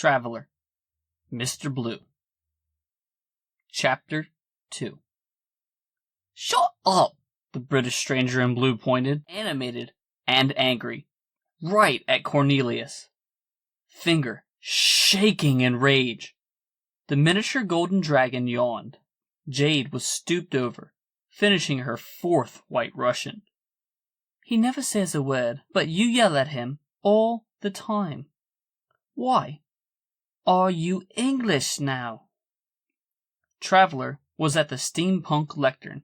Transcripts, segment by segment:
Traveler, Mr. Blue. Chapter 2. Shut up! The British stranger in blue pointed, animated and angry, right at Cornelius. Finger shaking in rage. The miniature golden dragon yawned. Jade was stooped over, finishing her fourth White Russian. He never says a word, but you yell at him all the time. Why? Are you English now? Traveler was at the steampunk lectern,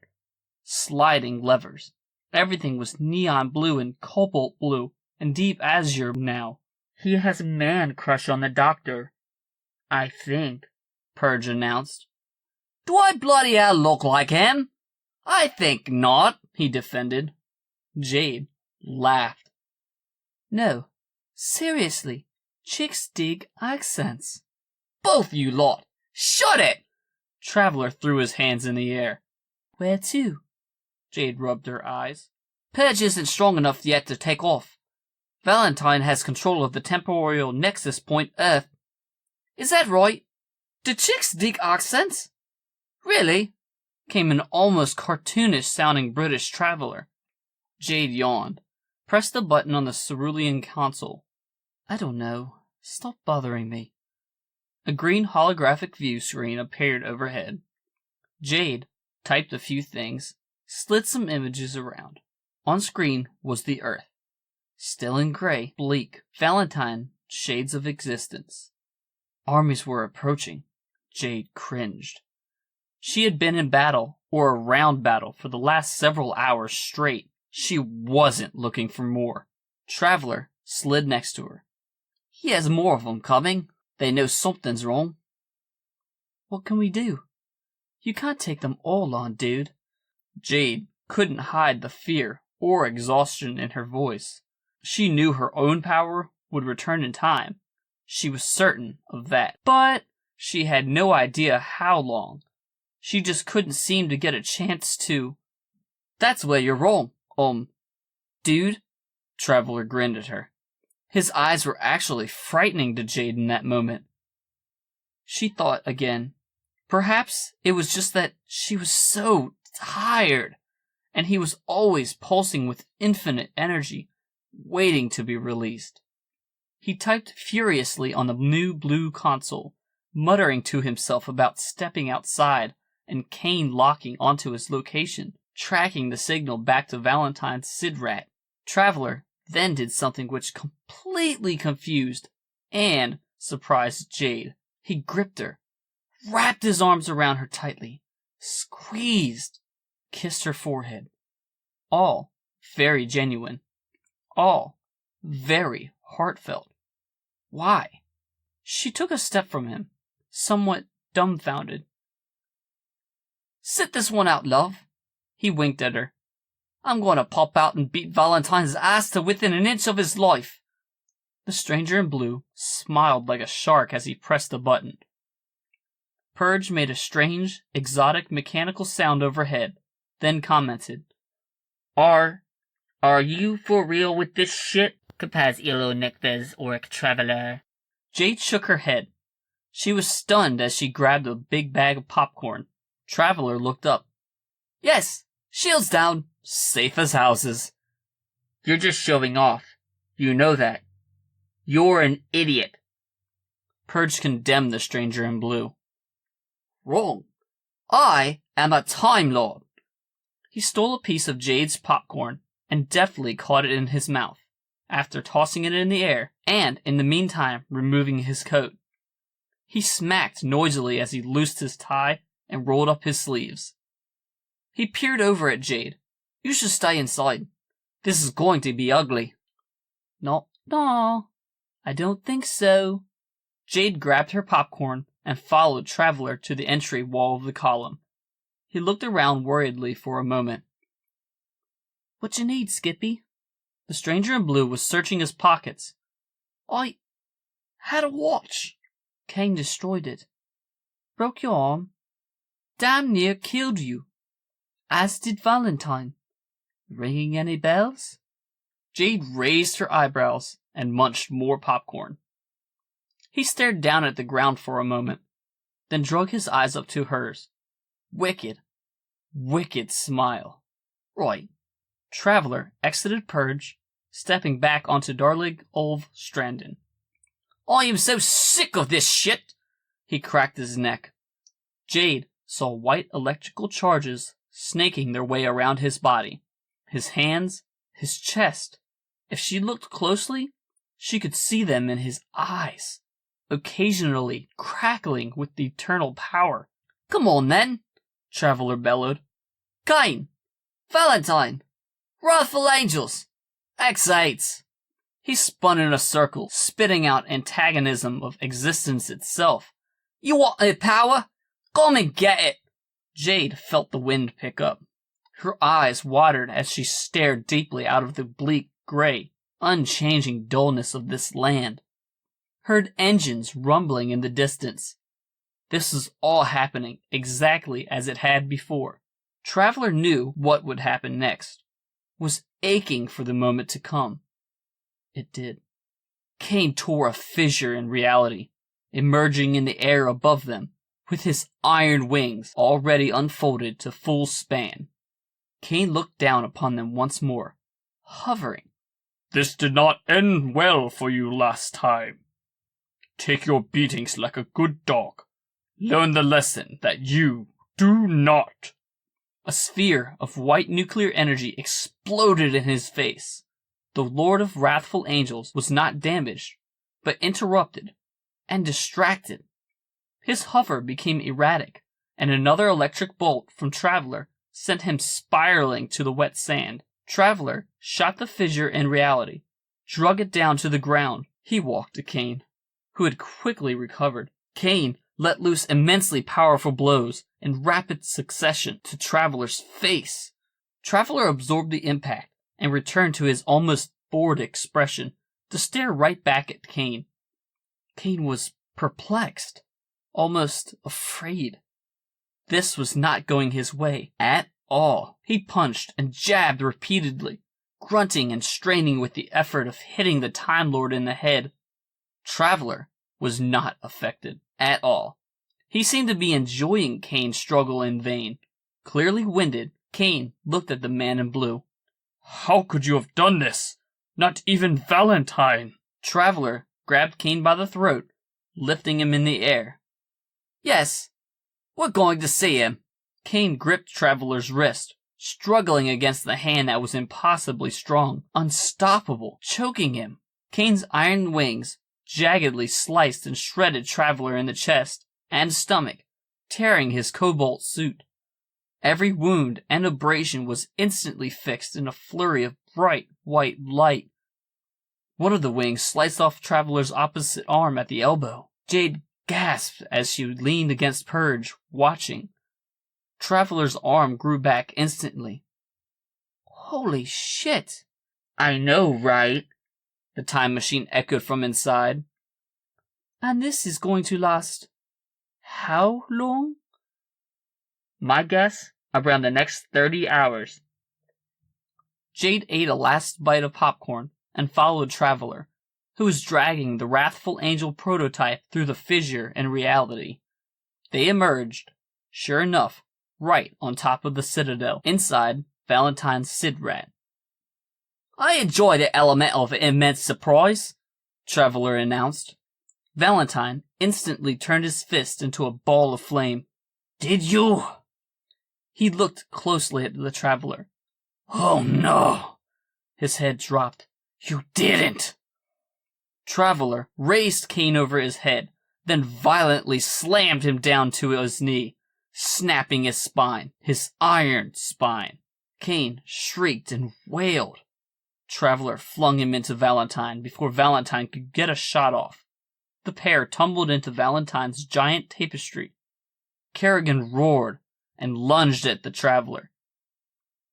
sliding levers. Everything was neon blue and cobalt blue and deep azure now. He has a man crush on the doctor, I think, Purge announced. Do I bloody hell look like him? I think not, he defended. Jade laughed. No, seriously, chicks dig accents. Both you lot, shut it! Traveler threw his hands in the air. Where to? Jade rubbed her eyes. Purge isn't strong enough yet to take off. Valentine has control of the temporal nexus point Earth. Is that right? Do chicks dig accents? Really? Came an almost cartoonish-sounding British traveler. Jade yawned, pressed the button on the cerulean console. I don't know. Stop bothering me. A green holographic view screen appeared overhead. Jade typed a few things, slid some images around. On screen was the Earth. Still in gray, bleak, Valentine, shades of existence. Armies were approaching. Jade cringed. She had been in battle, or around battle, for the last several hours straight. She wasn't looking for more. Traveler slid next to her. He has more of them coming. They know something's wrong. What can we do? You can't take them all on, dude. Jade couldn't hide the fear or exhaustion in her voice. She knew her own power would return in time. She was certain of that. But she had no idea how long. She just couldn't seem to get a chance to... That's where you're wrong, dude. Traveler grinned at her. His eyes were actually frightening to Jade in that moment. She thought again. Perhaps it was just that she was so tired, and he was always pulsing with infinite energy, waiting to be released. He typed furiously on the new blue console, muttering to himself about stepping outside and Kane locking onto his location, tracking the signal back to Valentine's Sidrat. Traveler then did something which completely confused and surprised Jade. He gripped her, wrapped his arms around her tightly, squeezed, kissed her forehead. All very genuine. All very heartfelt. Why? She took a step from him, somewhat dumbfounded. Sit this one out, love. He winked at her. I'm going to pop out and beat Valentine's ass to within an inch of his life. The stranger in blue smiled like a shark as he pressed the button. Purge made a strange, exotic mechanical sound overhead, then commented. Are you for real with this shit? Capaz ilo nectes orc traveler. Jade shook her head. She was stunned as she grabbed a big bag of popcorn. Traveler looked up. Yes, shields down, safe as houses. You're just showing off. You know that. You're an idiot. Purge condemned the stranger in blue. Wrong. I am a Time Lord. He stole a piece of Jade's popcorn and deftly caught it in his mouth, after tossing it in the air and, in the meantime, removing his coat. He smacked noisily as he loosed his tie and rolled up his sleeves. He peered over at Jade. You should stay inside. This is going to be ugly. No, I don't think so. Jade grabbed her popcorn and followed Traveler to the entry wall of the column. He looked around worriedly for a moment. What you need, Skippy? The stranger in blue was searching his pockets. I had a watch. Kane destroyed it. Broke your arm. Damn near killed you. As did Valentine. Ringing any bells? Jade raised her eyebrows and munched more popcorn. He stared down at the ground for a moment, then drug his eyes up to hers. Wicked, wicked smile. Right. Traveler exited Purge, stepping back onto Darlig Olv Strandon. I am so sick of this shit! He cracked his neck. Jade saw white electrical charges snaking their way around his body, his hands, his chest. If she looked closely, she could see them in his eyes, occasionally crackling with the eternal power. Come on, then, Traveler bellowed. Cain! Valentine! Wrathful Angels! X8s! He spun in a circle, spitting out antagonism of existence itself. You want my power? Come and get it! Jade felt the wind pick up. Her eyes watered as she stared deeply out of the bleak, gray, unchanging dullness of this land. Heard engines rumbling in the distance. This was all happening exactly as it had before. Traveler knew what would happen next, was aching for the moment to come. It did. Cain tore a fissure in reality, emerging in the air above them, with his iron wings already unfolded to full span. Cain looked down upon them once more, hovering. This did not end well for you last time. Take your beatings like a good dog. Learn the lesson that you do not. A sphere of white nuclear energy exploded in his face. The Lord of Wrathful Angels was not damaged, but interrupted and distracted. His hover became erratic, and another electric bolt from Traveler sent him spiraling to the wet sand. Traveler shot the fissure in reality, drug it down to the ground. He walked to Cain, who had quickly recovered. Cain let loose immensely powerful blows in rapid succession to Traveler's face. Traveler absorbed the impact and returned to his almost bored expression to stare right back at Cain. Cain was perplexed, almost afraid. This was not going his way at all. He punched and jabbed repeatedly, grunting and straining with the effort of hitting the Time Lord in the head. Traveler was not affected at all. He seemed to be enjoying Cain's struggle in vain. Clearly winded, Cain looked at the man in blue. How could you have done this? Not even Valentine! Traveler grabbed Cain by the throat, lifting him in the air. Yes, we're going to see him. Cain gripped Traveler's wrist, struggling against the hand that was impossibly strong, unstoppable, choking him. Cain's iron wings jaggedly sliced and shredded Traveler in the chest and stomach, tearing his cobalt suit. Every wound and abrasion was instantly fixed in a flurry of bright white light. One of the wings sliced off Traveler's opposite arm at the elbow. Jade gasped as she leaned against Purge, watching. Traveler's arm grew back instantly. Holy shit! I know, right? The time machine echoed from inside. And this is going to last how long? My guess, around the next 30 hours. Jade ate a last bite of popcorn and followed Traveler, who was dragging the Wrathful Angel prototype through the fissure in reality. They emerged, sure enough, right on top of the Citadel, inside Valentine's Sidrat. I enjoy the element of immense surprise, Traveler announced. Valentine instantly turned his fist into a ball of flame. Did you? He looked closely at the Traveler. Oh no! His head dropped. You didn't! Traveler raised Cain over his head, then violently slammed him down to his knee, snapping his spine, his iron spine. Cain shrieked and wailed. Traveler flung him into Valentine before Valentine could get a shot off. The pair tumbled into Valentine's giant tapestry. Kerrigan roared and lunged at the Traveler.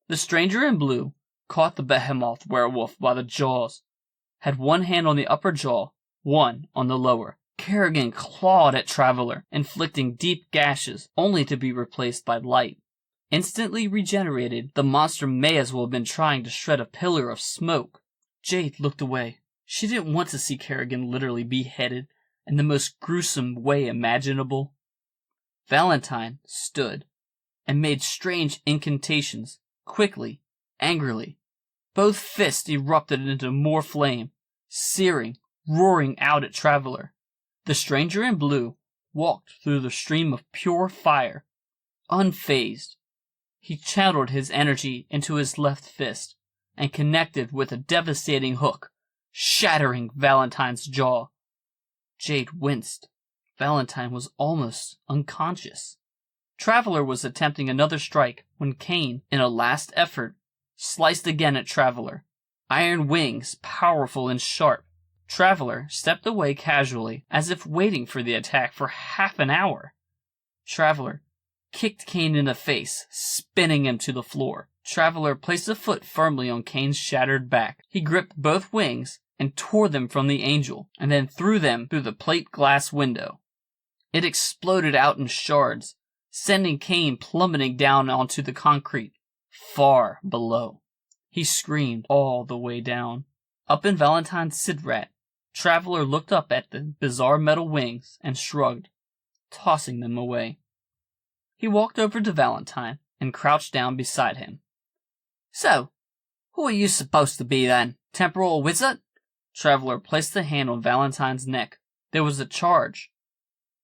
The stranger in blue caught the behemoth werewolf by the jaws, had one hand on the upper jaw, one on the lower. Kerrigan clawed at Traveler, inflicting deep gashes, only to be replaced by light. Instantly regenerated, the monster may as well have been trying to shred a pillar of smoke. Jade looked away. She didn't want to see Kerrigan literally beheaded, in the most gruesome way imaginable. Valentine stood and made strange incantations, quickly, angrily. Both fists erupted into more flame, searing, roaring out at Traveler. The stranger in blue walked through the stream of pure fire, unfazed. He channeled his energy into his left fist and connected with a devastating hook, shattering Valentine's jaw. Jade winced. Valentine was almost unconscious. Traveler was attempting another strike when Kane, in a last effort, sliced again at Traveler. Iron wings, powerful and sharp. Traveler stepped away casually, as if waiting for the attack for half an hour. Traveler kicked Kane in the face, spinning him to the floor. Traveler placed a foot firmly on Kane's shattered back. He gripped both wings and tore them from the angel, and then threw them through the plate glass window. It exploded out in shards, sending Kane plummeting down onto the concrete, far below. He screamed all the way down. Up in Valentine's Sidrat, Traveler looked up at the bizarre metal wings and shrugged, tossing them away. He walked over to Valentine and crouched down beside him. "So, who are you supposed to be then? Temporal wizard?" Traveler placed a hand on Valentine's neck. There was a charge.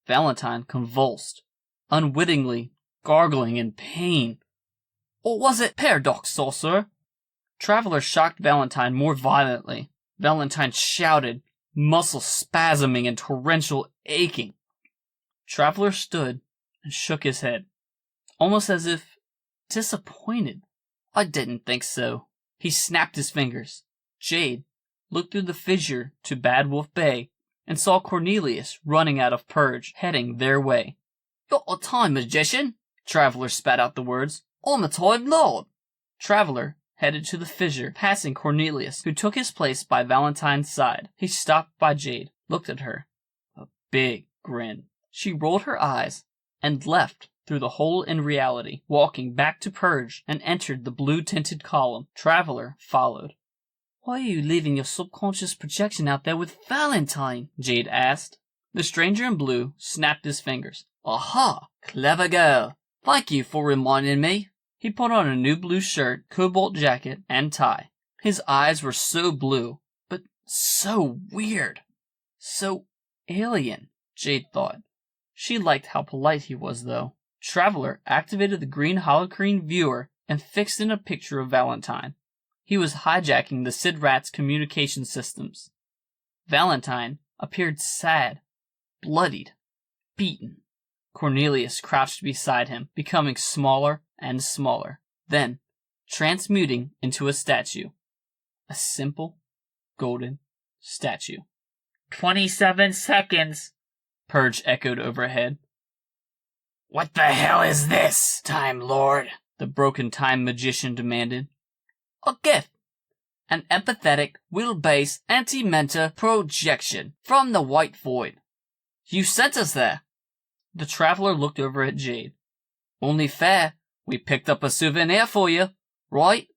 Valentine convulsed, unwittingly gargling in pain. "Or was it paradox, sorcerer?" Traveler shocked Valentine more violently. Valentine shouted, muscles spasming and torrential aching. Traveler stood and shook his head, almost as if disappointed. "I didn't think so." He snapped his fingers. Jade looked through the fissure to Bad Wolf Bay and saw Cornelius running out of Purge, heading their way. "You're a time magician?" Traveler spat out the words. "I'm a time lord." Traveler headed to the fissure, passing Cornelius, who took his place by Valentine's side. He stopped by Jade, looked at her. A big grin. She rolled her eyes and left through the hole in reality, walking back to Purge, and entered the blue-tinted column. Traveler followed. "Why are you leaving your subconscious projection out there with Valentine?" Jade asked. The stranger in blue snapped his fingers. "Aha! Clever girl. Thank you for reminding me." He put on a new blue shirt, cobalt jacket, and tie. His eyes were so blue, but so weird. So alien, Jade thought. She liked how polite he was, though. Traveler activated the green holocrene viewer and fixed in a picture of Valentine. He was hijacking the Sidrat's communication systems. Valentine appeared sad, bloodied, beaten. Cornelius crouched beside him, becoming smaller and smaller, then transmuting into a statue. A simple, golden statue. 27 seconds, Purge echoed overhead. "What the hell is this, Time Lord?" the broken time magician demanded. "A gift. An empathetic, will-based, anti-mentor projection from the White Void. You sent us there." The Traveler looked over at Jade. "Only fair. We picked up a souvenir for you, right?"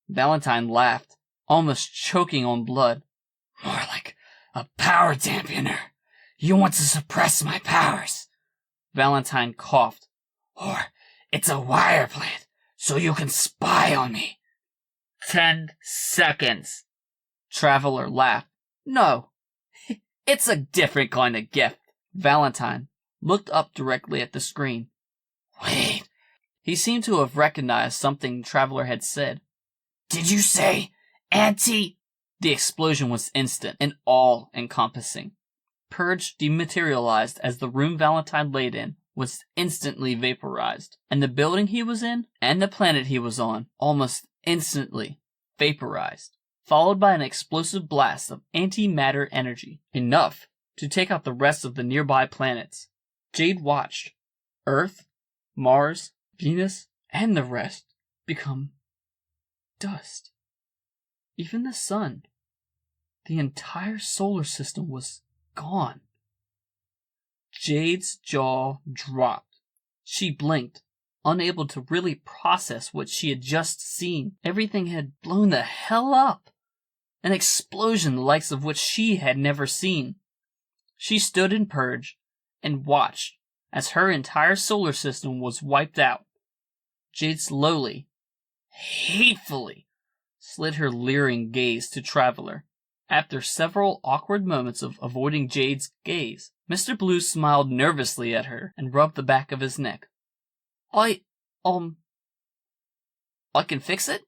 Valentine laughed, almost choking on blood. "More like a power dampener. You want to suppress my powers." Valentine coughed. "Or it's a wire plant, so you can spy on me." 10 seconds. Traveler laughed. "No, it's a different kind of gift." Valentine looked up directly at the screen. "Wait." He seemed to have recognized something Traveler had said. "Did you say anti?" The explosion was instant and all-encompassing. Purge dematerialized as the room Valentine laid in was instantly vaporized, and the building he was in and the planet he was on almost instantly vaporized, followed by an explosive blast of antimatter energy, enough to take out the rest of the nearby planets. Jade watched Earth, Mars, Venus, and the rest become dust. Even the sun. The entire solar system was gone. Jade's jaw dropped. She blinked, unable to really process what she had just seen. Everything had blown the hell up. An explosion the likes of which she had never seen. She stood in purge and watched as her entire solar system was wiped out. Jade slowly, hatefully, slid her leering gaze to Traveler. After several awkward moments of avoiding Jade's gaze, Mr. Blue smiled nervously at her and rubbed the back of his neck. I can fix it?